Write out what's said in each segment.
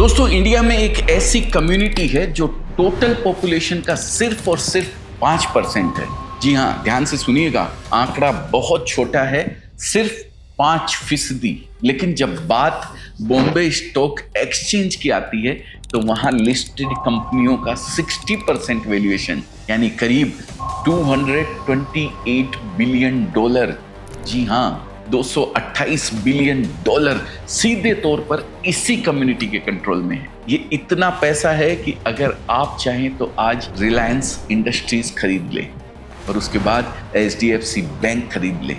दोस्तों, इंडिया में एक ऐसी कम्युनिटी है जो टोटल पॉपुलेशन का सिर्फ और सिर्फ 5% है। जी हाँ, ध्यान से सुनिएगा, आंकड़ा बहुत छोटा है, सिर्फ 5%। लेकिन जब बात बॉम्बे स्टॉक एक्सचेंज की आती है तो वहां लिस्टेड कंपनियों का 60% वैल्यूएशन यानी करीब 228 बिलियन डॉलर, जी हाँ, 228 बिलियन डॉलर सीधे तौर पर इसी कम्युनिटी के कंट्रोल में है। ये इतना पैसा है कि अगर आप चाहें तो आज रिलायंस इंडस्ट्रीज खरीद ले और उसके बाद HDFC बैंक खरीद ले,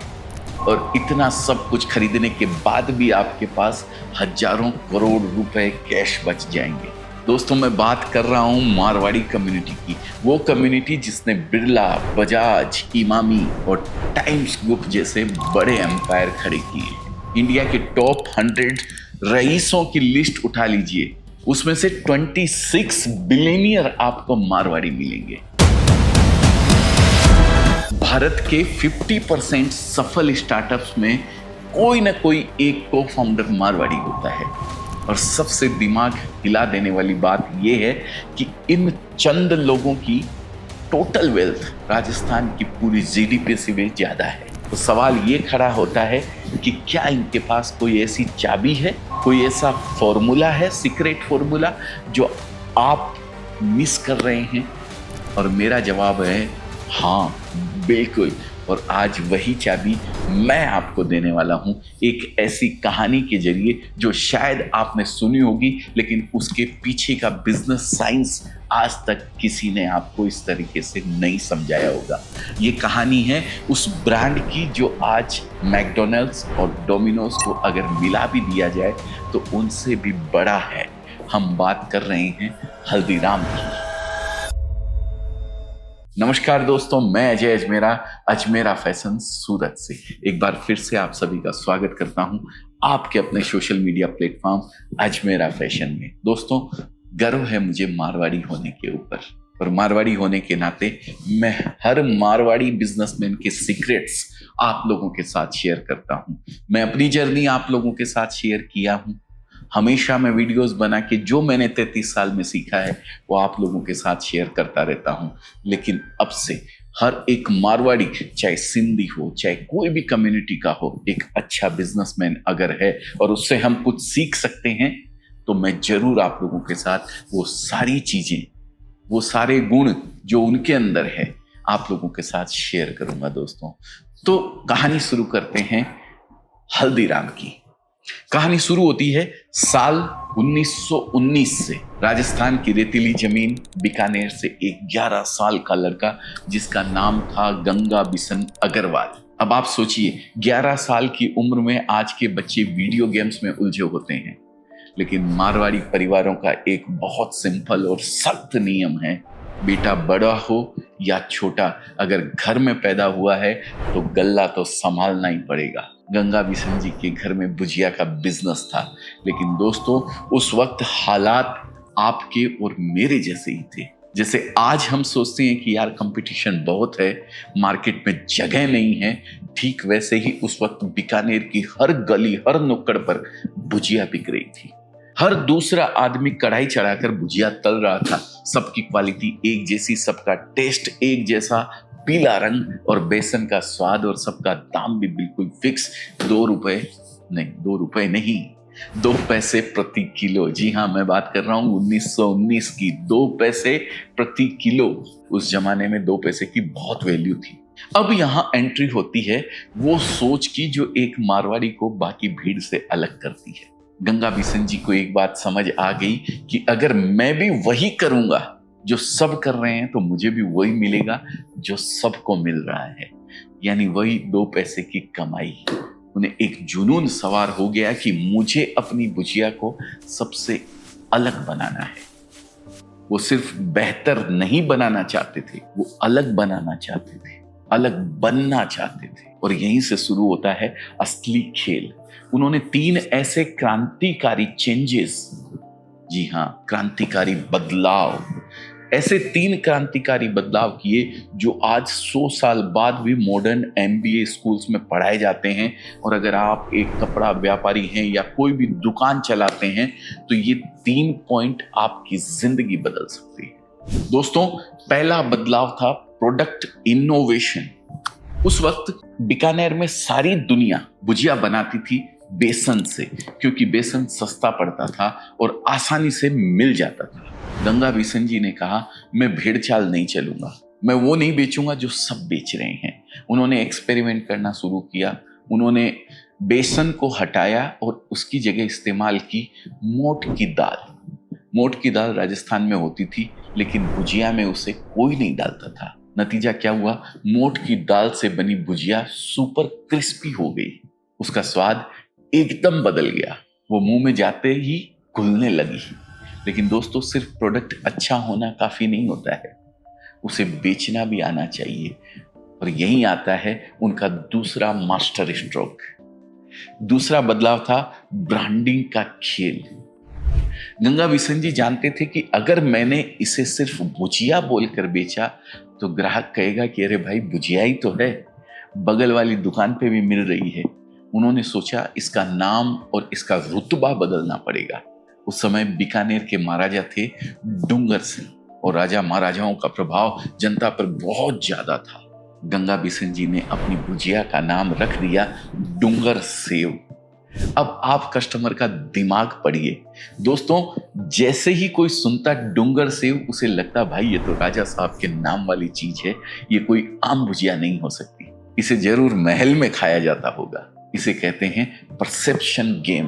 और इतना सब कुछ खरीदने के बाद भी आपके पास हजारों करोड़ रुपए कैश बच जाएंगे। दोस्तों, मैं बात कर रहा हूं मारवाड़ी कम्युनिटी की, वो कम्युनिटी जिसने बिरला, बजाज, इमामी और टाइम्स ग्रुप जैसे बड़े एम्पायर खड़े किए। इंडिया के टॉप 100 रईसों की लिस्ट उठा लीजिए, उसमें से 26 बिलियनियर आपको मारवाड़ी मिलेंगे। भारत के 50% सफल स्टार्टअप्स में कोई ना कोई एक को फाउंडर मारवाड़ी होता है। और सबसे दिमाग हिला देने वाली बात यह है कि इन चंद लोगों की टोटल वेल्थ राजस्थान की पूरी GDP से भी ज्यादा है। तो सवाल ये खड़ा होता है कि क्या इनके पास कोई ऐसी चाबी है, कोई ऐसा फॉर्मूला है, सीक्रेट फॉर्मूला जो आप मिस कर रहे हैं? और मेरा जवाब है हाँ, बिल्कुल। और आज वही चाबी मैं आपको देने वाला हूं, एक ऐसी कहानी के जरिए जो शायद आपने सुनी होगी, लेकिन उसके पीछे का बिजनेस साइंस आज तक किसी ने आपको इस तरीके से नहीं समझाया होगा। ये कहानी है उस ब्रांड की जो आज मैकडॉनल्ड्स और डोमिनोज को अगर मिला भी दिया जाए तो उनसे भी बड़ा है। हम बात कर रहे हैं हल्दीराम की। नमस्कार दोस्तों, मैं अजय अजमेरा फैशन सूरत से एक बार फिर से आप सभी का स्वागत करता हूं आपके अपने social media platform Ajmera fashion में। दोस्तों, गर्व है मुझे मारवाड़ी होने के ऊपर, और मारवाड़ी होने के नाते मैं हर मारवाड़ी बिजनेसमैन के सीक्रेट्स आप लोगों के साथ शेयर करता हूं। मैं अपनी जर्नी आप लोगों के साथ शेयर किया हूं। हमेशा मैं वीडियोस बना के जो मैंने 33 साल में सीखा है वो आप लोगों के साथ शेयर करता रहता हूं। लेकिन अब से हर एक मारवाड़ी, चाहे सिंधी हो, चाहे कोई भी कम्युनिटी का हो, एक अच्छा बिजनेसमैन अगर है और उससे हम कुछ सीख सकते हैं तो मैं जरूर आप लोगों के साथ वो सारी चीजें, वो सारे गुण जो उनके अंदर है, आप लोगों के साथ शेयर करूंगा। दोस्तों, तो कहानी शुरू करते हैं हल्दीराम की। कहानी शुरू होती है साल 1919 से। राजस्थान की रेतीली जमीन बीकानेर से एक 11 साल का लड़का जिसका नाम था गंगा बिशन अग्रवाल। अब आप सोचिए, 11 साल की उम्र में आज के बच्चे वीडियो गेम्स में उलझे होते हैं, लेकिन मारवाड़ी परिवारों का एक बहुत सिंपल और सख्त नियम है, बेटा बड़ा हो या छोटा, अगर घर में पैदा हुआ है तो गल्ला तो संभालना ही पड़ेगा। गंगा बिशन जी के घर में भुजिया का बिजनेस था, लेकिन दोस्तों उस वक्त हालात आपके और मेरे जैसे ही थे। जैसे आज हम सोचते हैं कि यार कंपटीशन बहुत है, मार्केट में जगह नहीं है, ठीक वैसे ही उस वक्त बीकानेर की हर गली, हर नुक्कड़ पर भुजिया बिक रही थी। हर दूसरा आदमी कढ़ाई चढ़ाकर भुजिया तल रहा था। सबकी क्वालिटी एक जैसी, सबका टेस्ट एक जैसा, पीला रंग और बेसन का स्वाद, और सबका दाम भी बिल्कुल फिक्स। 2 रुपए नहीं, 2 पैसे प्रति किलो। जी हाँ, मैं बात कर रहा हूँ 1919 की। 2 पैसे प्रति किलो। उस जमाने में 2 पैसे की बहुत वैल्यू थी। अब यहाँ एंट्री होती है वो सोच की जो एक मारवाड़ी को बाकी भीड़ से अलग करती है। गंगा बिशन जी को एक बात समझ आ गई कि अगर मैं भी वही करूंगा जो सब कर रहे हैं तो मुझे भी वही मिलेगा जो सबको मिल रहा है, यानी वही 2 पैसे की कमाई। उन्हें एक जुनून सवार हो गया कि मुझे अपनी भुजिया को सबसे अलग बनाना है। वो सिर्फ बेहतर नहीं बनाना चाहते थे, वो अलग बनाना चाहते थे, अलग बनना चाहते थे। और यहीं से शुरू होता है असली खेल। उन्होंने 3 ऐसे क्रांतिकारी चेंजेस, जी हाँ, क्रांतिकारी बदलाव ऐसे 3 क्रांतिकारी बदलाव किए जो आज 100 साल बाद भी मॉडर्न एमबीए स्कूल्स में पढ़ाए जाते हैं। और अगर आप एक कपड़ा व्यापारी हैं या कोई भी दुकान चलाते हैं तो ये 3 पॉइंट आपकी जिंदगी बदल सकती है। दोस्तों, पहला बदलाव था प्रोडक्ट इनोवेशन। उस वक्त बीकानेर में सारी दुनिया भुजिया बनाती थी बेसन से, क्योंकि बेसन सस्ता पड़ता था और आसानी से मिल जाता था। गंगा बिशन जी ने कहा, मैं भेड़ चाल नहीं चलूंगा, मैं वो नहीं बेचूंगा जो सब बेच रहे हैं। उन्होंने एक्सपेरिमेंट करना शुरू किया। उन्होंने बेसन को हटाया और उसकी जगह इस्तेमाल की मोट की दाल। मोट की दाल राजस्थान में होती थी, लेकिन भुजिया में उसे कोई नहीं डालता था। नतीजा क्या हुआ? मोट की दाल से बनी भुजिया सुपर क्रिस्पी हो गई। उसका स्वाद एकदम बदल गया, वो मुंह में जाते ही घुलने लगी। लेकिन दोस्तों, सिर्फ प्रोडक्ट अच्छा होना काफी नहीं होता है, उसे बेचना भी आना चाहिए। और यही आता है उनका दूसरा मास्टर स्ट्रोक। दूसरा बदलाव था ब्रांडिंग का खेल। गंगा बिशन जी जानते थे कि अगर मैंने इसे सिर्फ भुजिया बोलकर बेचा तो ग्राहक कहेगा कि अरे भाई, भुजिया ही तो है, बगल वाली दुकान पे भी मिल रही है। उन्होंने सोचा इसका नाम और इसका रुतबा बदलना पड़ेगा। उस समय बीकानेर के महाराजा थे डूंगर सिंह, और राजा महाराजाओं का प्रभाव जनता पर बहुत ज्यादा था। गंगा बिशन जी ने अपनी भुजिया का नाम रख दिया डूंगर सेव। अब आप कस्टमर का दिमाग पढ़िए दोस्तों, जैसे ही कोई सुनता डूंगर सेव, उसे लगता भाई ये तो राजा साहब के नाम वाली चीज है, ये कोई आम भुजिया नहीं हो सकती, इसे जरूर महल में खाया जाता होगा। इसे कहते हैं परसेप्शन गेम,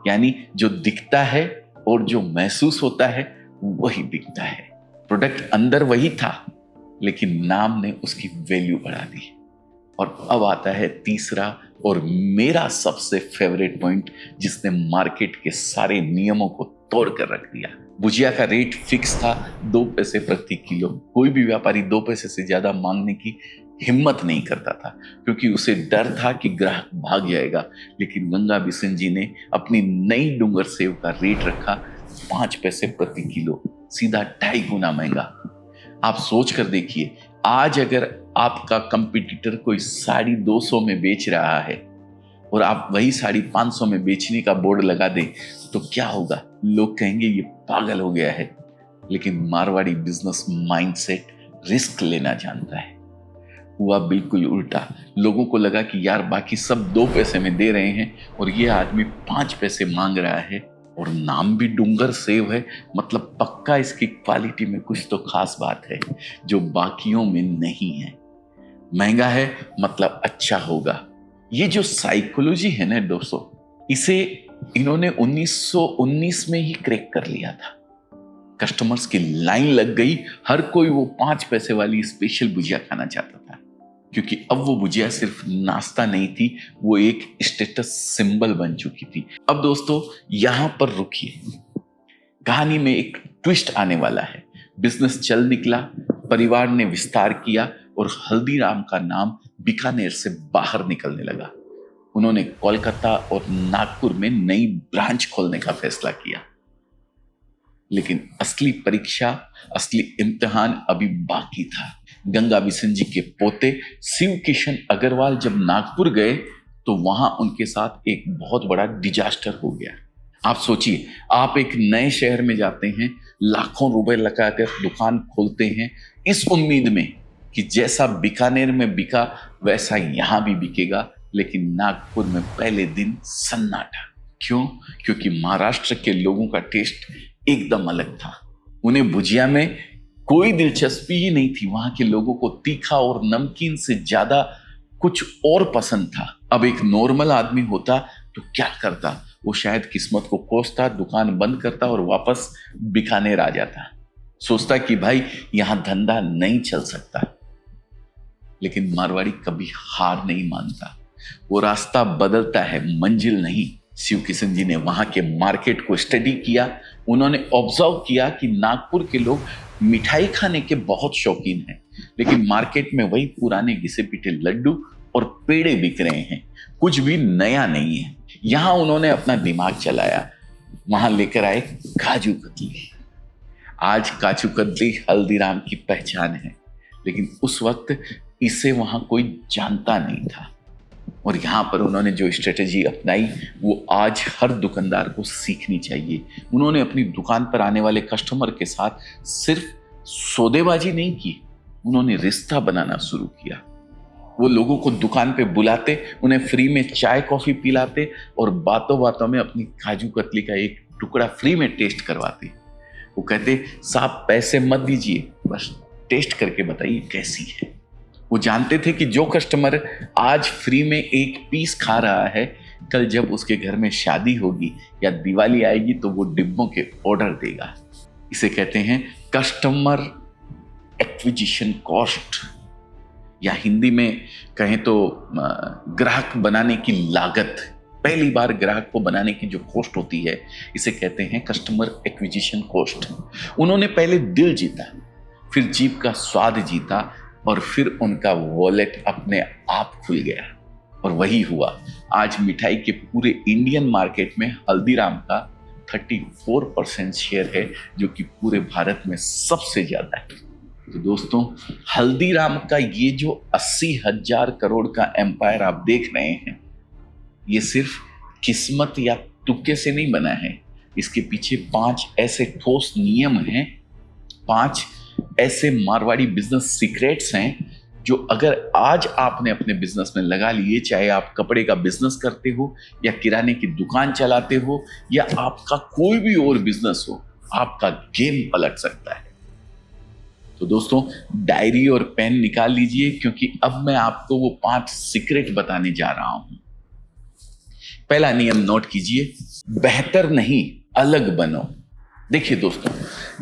यानी जो दिखता है और जो महसूस होता है वही दिखता है। प्रोडक्ट अंदर वही था, लेकिन नाम ने उसकी वैल्यू बढ़ा दी। और अब आता है तीसरा और मेरा सबसे फेवरेट पॉइंट, जिसने मार्केट के सारे नियमों को तोड़ कर रख दिया। भुजिया का रेट फिक्स था 2 पैसे प्रति किलो। कोई भी व्यापारी 2 पैसे से ज्यादा मांगने की हिम्मत नहीं करता था, क्योंकि उसे डर था कि ग्राहक भाग जाएगा। लेकिन गंगा बिशन जी ने अपनी नई डूंगर सेव का रेट रखा 5 पैसे प्रति किलो, सीधा 2.5 गुना महंगा। आप सोच कर देखिए, आज अगर आपका कंपटीटर कोई साड़ी 200 में बेच रहा है और आप वही साड़ी 500 में बेचने का बोर्ड लगा दें तो क्या होगा? लोग कहेंगे ये पागल हो गया है। लेकिन मारवाड़ी बिजनेस माइंडसेट रिस्क लेना जानता है। हुआ बिल्कुल उल्टा। लोगों को लगा कि यार बाकी सब 2 पैसे में दे रहे हैं और ये आदमी 5 पैसे मांग रहा है, और नाम भी डूंगर सेव है, मतलब पक्का इसकी क्वालिटी में कुछ तो खास बात है जो बाकियों में नहीं है। महंगा है मतलब अच्छा होगा। ये जो साइकोलॉजी है ना दोस्तों, इसे इन्होंने 1919 में ही क्रैक कर लिया था। कस्टमर्स की लाइन लग गई, हर कोई वो 5 पैसे वाली स्पेशल भुजिया खाना चाहता था, क्योंकि अब वो भुजिया सिर्फ नाश्ता नहीं थी, वो एक स्टेटस सिंबल बन चुकी थी। अब दोस्तों यहां पर रुकिए, कहानी में एक ट्विस्ट आने वाला है। बिजनेस चल निकला, परिवार ने विस्तार किया और हल्दीराम का नाम बीकानेर से बाहर निकलने लगा। उन्होंने कोलकाता और नागपुर में नई ब्रांच खोलने का फैसला किया। लेकिन असली परीक्षा, असली इम्तिहान अभी बाकी था। गंगा बिशन जी के पोते शिव किशन अग्रवाल जब नागपुर गए तो वहां उनके साथ एक बहुत बड़ा डिजास्टर हो गया। आप सोचिए, आप एक नए शहर में जाते हैं, लाखों रुपए लगाकर दुकान खोलते हैं इस उम्मीद में कि जैसा बीकानेर में बिका वैसा यहां भी बिकेगा, लेकिन नागपुर में पहले दिन सन्नाटा। क्यों? क्योंकि महाराष्ट्र के लोगों का टेस्ट एकदम अलग था। उन्हें भुजिया में कोई दिलचस्पी ही नहीं थी। वहां के लोगों को तीखा और नमकीन से ज्यादा कुछ और पसंद था। अब एक नॉर्मल आदमी होता तो क्या करता? वो शायद किस्मत को कोसता, दुकान बंद करता और वापस बीकानेर आ जाता। सोचता कि भाई यहां धंधा नहीं चल सकता। लेकिन मारवाड़ी कभी हार नहीं मानता, वो रास्ता बदलता है, मंजिल नहीं। शिव किशन जी ने वहां के मार्केट को स्टडी किया। उन्होंने ऑब्जर्व किया कि नागपुर के लोग मिठाई खाने के बहुत शौकीन हैं, लेकिन मार्केट में वही पुराने घिसे पिटे लड्डू और पेड़े बिक रहे हैं, कुछ भी नया नहीं है। यहां उन्होंने अपना दिमाग चलाया, वहां लेकर आए काजू कतली। आज काजू कतली हल्दीराम की पहचान है, लेकिन उस वक्त इसे वहां कोई जानता नहीं था। और यहाँ पर उन्होंने जो स्ट्रेटेजी अपनाई वो आज हर दुकानदार को सीखनी चाहिए। उन्होंने अपनी दुकान पर आने वाले कस्टमर के साथ सिर्फ सौदेबाजी नहीं की, उन्होंने रिश्ता बनाना शुरू किया। वो लोगों को दुकान पे बुलाते, उन्हें फ्री में चाय कॉफी पिलाते और बातों बातों में अपनी काजू कतली का एक टुकड़ा फ्री में टेस्ट करवाते। वो कहते साहब पैसे मत दीजिए, बस टेस्ट करके बताइए कैसी है। वो जानते थे कि जो कस्टमर आज फ्री में एक पीस खा रहा है, कल जब उसके घर में शादी होगी या दिवाली आएगी तो वो डिब्बों के ऑर्डर देगा। इसे कहते हैं कस्टमर एक्विजिशन कॉस्ट, या हिंदी में कहें तो ग्राहक बनाने की लागत। पहली बार ग्राहक को बनाने की जो कॉस्ट होती है, इसे कहते हैं कस्टमर एक्विजिशन कॉस्ट। उन्होंने पहले दिल जीता, फिर जीभ का स्वाद जीता और फिर उनका वॉलेट अपने आप खुल गया। और वही हुआ। आज मिठाई के पूरे इंडियन मार्केट में हल्दीराम का 34% शेयर है, जो कि पूरे भारत में सबसे ज्यादा है। तो दोस्तों, हल्दीराम का ये जो 80,000 करोड़ का एम्पायर आप देख रहे हैं, ये सिर्फ किस्मत या तुक्के से नहीं बना है। इसके पीछे 5 ऐसे ठोस नियम हैं, 5 ऐसे मारवाड़ी बिजनेस सीक्रेट्स हैं, जो अगर आज आपने अपने बिजनेस में लगा लिए, चाहे आप कपड़े का बिजनेस करते हो या किराने की दुकान चलाते हो या आपका कोई भी और बिजनेस हो, आपका गेम पलट सकता है। तो दोस्तों, डायरी और पेन निकाल लीजिए, क्योंकि अब मैं आपको वो 5 सीक्रेट बताने जा रहा हूं। पहला नियम नोट कीजिए, बेहतर नहीं अलग बनो। देखिए दोस्तों,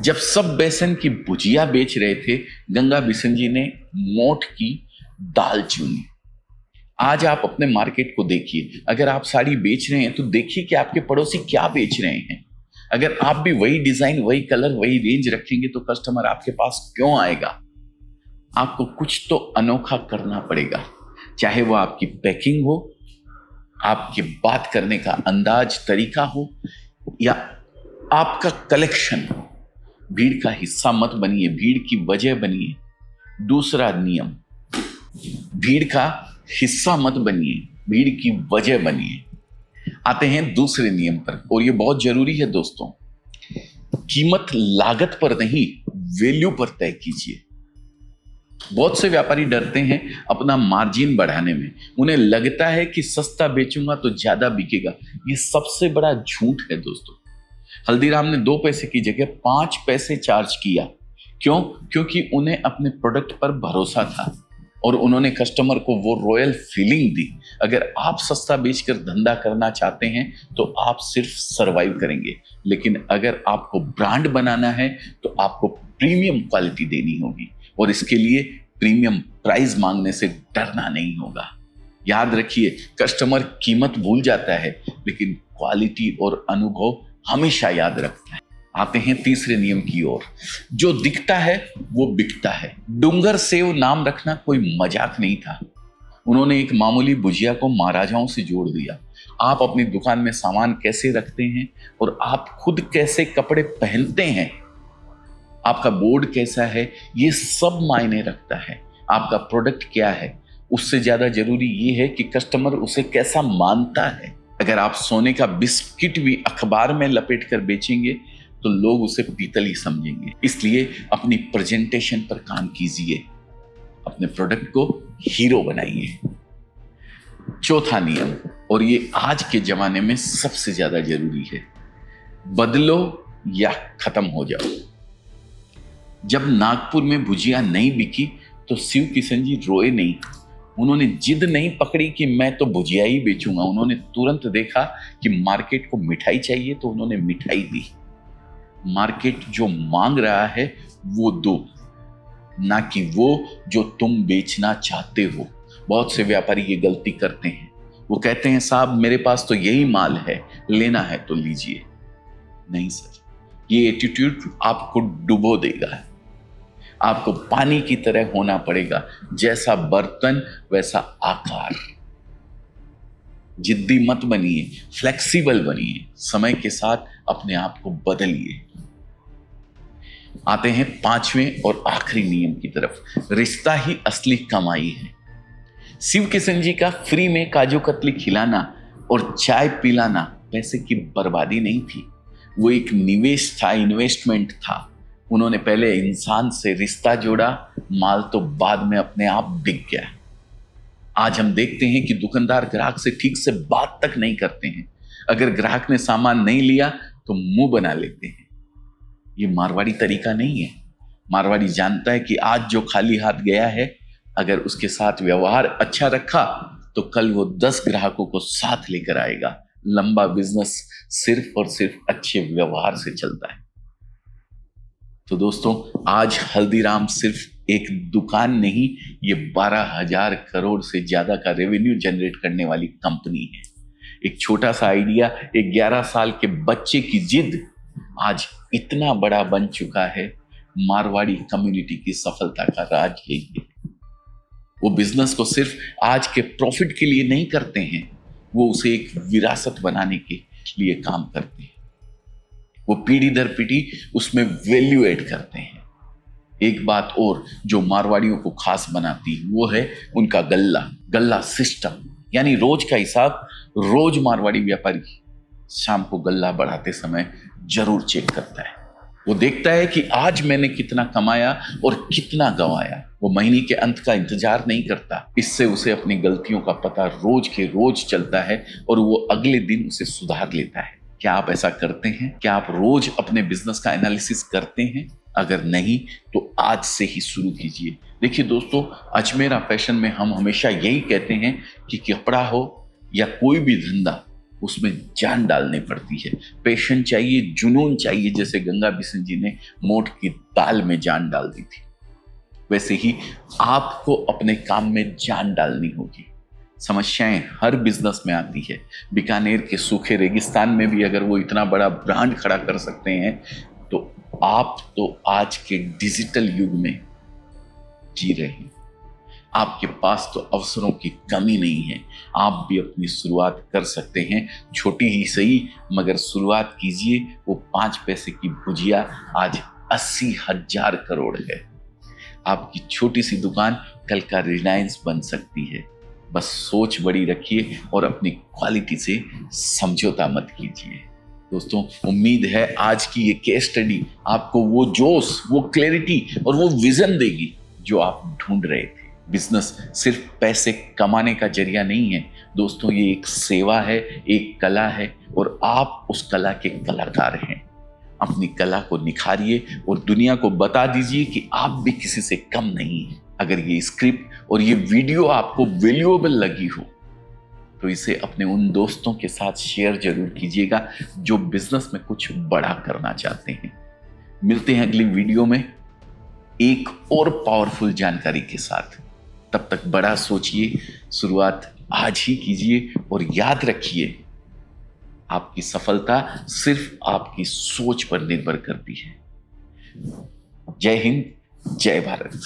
जब सब बेसन की भुजिया बेच रहे थे, गंगा बिशन जी ने मोठ की दाल चुनी। आज आप अपने मार्केट को देखिए, अगर आप साड़ी बेच रहे हैं तो देखिए कि आपके पड़ोसी क्या बेच रहे हैं। अगर आप भी वही डिजाइन, वही कलर, वही रेंज रखेंगे तो कस्टमर आपके पास क्यों आएगा। आपको कुछ तो अनोखा करना पड़ेगा, चाहे वो आपकी पैकिंग हो, आपके बात करने का अंदाज, तरीका हो, या आपका कलेक्शन हो। भीड़ का हिस्सा मत बनिए, भीड़ की वजह बनिए। दूसरा नियम, भीड़ का हिस्सा मत बनिए, भीड़ की वजह बनिए। आते हैं दूसरे नियम पर, और ये बहुत जरूरी है दोस्तों। कीमत लागत पर नहीं, वैल्यू पर तय कीजिए। बहुत से व्यापारी डरते हैं अपना मार्जिन बढ़ाने में। उन्हें लगता है कि सस्ता बेचूंगा तो ज्यादा बिकेगा। ये सबसे बड़ा झूठ है दोस्तों। हल्दीराम ने 2 पैसे की जगह 5 पैसे चार्ज किया। क्यों? क्योंकि उन्हें अपने प्रोडक्ट पर भरोसा था और उन्होंने कस्टमर को वो रॉयल फीलिंग दी। अगर आप सस्ता बेचकर धंधा करना चाहते हैं तो आप सिर्फ सरवाइव करेंगे, लेकिन अगर आपको ब्रांड बनाना है तो आपको प्रीमियम क्वालिटी देनी होगी, और इसके लिए प्रीमियम प्राइस मांगने से डरना नहीं होगा। याद रखिए, कस्टमर कीमत भूल जाता है, लेकिन क्वालिटी और अनुभव हमेशा याद रखता है। आते हैं तीसरे नियम की ओर, जो दिखता है वो बिकता है। डूंगर सेव नाम रखना कोई मजाक नहीं था। उन्होंने एक मामूली भुजिया को महाराजाओं से जोड़ दिया। आप अपनी दुकान में सामान कैसे रखते हैं और आप खुद कैसे कपड़े पहनते हैं, आपका बोर्ड कैसा है, ये सब मायने रखता है। आपका प्रोडक्ट क्या है, उससे ज्यादा जरूरी ये है कि कस्टमर उसे कैसा मानता है। अगर आप सोने का बिस्किट भी अखबार में लपेट कर बेचेंगे तो लोग उसे पीतल ही समझेंगे। इसलिए अपनी प्रेजेंटेशन पर काम कीजिए, अपने प्रोडक्ट को हीरो बनाइए। चौथा नियम, और ये आज के जमाने में सबसे ज्यादा जरूरी है, बदलो या खत्म हो जाओ। जब नागपुर में भुजिया नहीं बिकी तो शिव किशन जी रोए नहीं। उन्होंने जिद नहीं पकड़ी कि मैं तो भुजिया ही बेचूंगा। उन्होंने तुरंत देखा कि मार्केट को मिठाई चाहिए तो उन्होंने मिठाई दी। मार्केट जो मांग रहा है वो दो, ना कि वो जो तुम बेचना चाहते हो। बहुत से व्यापारी ये गलती करते हैं। वो कहते हैं साहब मेरे पास तो यही माल है, लेना है तो लीजिए। नहीं सर, ये एटीट्यूड आपको डुबो देगा। आपको पानी की तरह होना पड़ेगा, जैसा बर्तन वैसा आकार। जिद्दी मत बनिए, फ्लेक्सिबल बनिए, समय के साथ अपने आप को बदलिए। आते हैं पांचवें और आखिरी नियम की तरफ। रिश्ता ही असली कमाई है। शिव किशन जी का फ्री में काजू कतली खिलाना और चाय पिलाना पैसे की बर्बादी नहीं थी, वो एक निवेश था, इन्वेस्टमेंट था। उन्होंने पहले इंसान से रिश्ता जोड़ा, माल तो बाद में अपने आप बिक गया। आज हम देखते हैं कि दुकानदार ग्राहक से ठीक से बात तक नहीं करते हैं। अगर ग्राहक ने सामान नहीं लिया तो मुंह बना लेते हैं। ये मारवाड़ी तरीका नहीं है। मारवाड़ी जानता है कि आज जो खाली हाथ गया है, अगर उसके साथ व्यवहार अच्छा रखा तो कल वो 10 ग्राहकों को साथ लेकर आएगा। लंबा बिजनेस सिर्फ और सिर्फ अच्छे व्यवहार से चलता है। तो दोस्तों, आज हल्दीराम सिर्फ एक दुकान नहीं, ये 12,000 करोड़ से ज्यादा का रेवेन्यू जनरेट करने वाली कंपनी है। एक छोटा सा आइडिया, एक 11 साल के बच्चे की जिद आज इतना बड़ा बन चुका है। मारवाड़ी कम्युनिटी की सफलता का राज यही है। वो बिजनेस को सिर्फ आज के प्रॉफिट के लिए नहीं करते हैं, वो उसे एक विरासत बनाने के लिए काम करते हैं। वो पीढ़ी दर पीढ़ी उसमें वैल्यू ऐड करते हैं। एक बात और जो मारवाड़ियों को खास बनाती है वो है उनका गल्ला सिस्टम। यानी रोज का हिसाब रोज मारवाड़ी व्यापारी शाम को गल्ला बढ़ाते समय जरूर चेक करता है। वो देखता है कि आज मैंने कितना कमाया और कितना गंवाया। वो महीने के अंत का इंतजार नहीं करता। इससे उसे अपनी गलतियों का पता रोज के रोज चलता है और वो अगले दिन उसे सुधार लेता है। क्या आप ऐसा करते हैं? क्या आप रोज अपने बिजनेस का एनालिसिस करते हैं? अगर नहीं तो आज से ही शुरू कीजिए। देखिए दोस्तों, अजमेरा फैशन में हम हमेशा यही कहते हैं कि कपड़ा हो या कोई भी धंधा, उसमें जान डालनी पड़ती है, पैशन चाहिए, जुनून चाहिए। जैसे गंगा बिशन जी ने मोठ की दाल में जान डाल दी थी, वैसे ही आपको अपने काम में जान डालनी होगी। समस्याएं हर बिजनेस में आती है। बीकानेर के सूखे रेगिस्तान में भी अगर वो इतना बड़ा ब्रांड खड़ा कर सकते हैं तो आप तो आज के डिजिटल युग में जी रहे हैं। आपके पास तो अवसरों की कमी नहीं है। आप भी अपनी शुरुआत कर सकते हैं, छोटी ही सही, मगर शुरुआत कीजिए। वो 5 पैसे की भुजिया आज 80,000 करोड़ है। आपकी छोटी सी दुकान कल का रिलायंस बन सकती है। बस सोच बड़ी रखिए और अपनी क्वालिटी से समझौता मत कीजिए। दोस्तों, उम्मीद है आज की ये केस स्टडी आपको वो जोश, वो क्लैरिटी और वो विजन देगी जो आप ढूंढ रहे थे। बिजनेस सिर्फ पैसे कमाने का जरिया नहीं है दोस्तों, ये एक सेवा है, एक कला है और आप उस कला के कलाकार हैं। अपनी कला को निखारिए और दुनिया को बता दीजिए कि आप भी किसी से कम नहीं हैं। अगर ये स्क्रिप्ट और ये वीडियो आपको वैल्यूएबल लगी हो तो इसे अपने उन दोस्तों के साथ शेयर जरूर कीजिएगा जो बिजनेस में कुछ बड़ा करना चाहते हैं। मिलते हैं अगली वीडियो में एक और पावरफुल जानकारी के साथ। तब तक बड़ा सोचिए, शुरुआत आज ही कीजिए और याद रखिए, आपकी सफलता सिर्फ आपकी सोच पर निर्भर करती है। जय हिंद, जय भारत।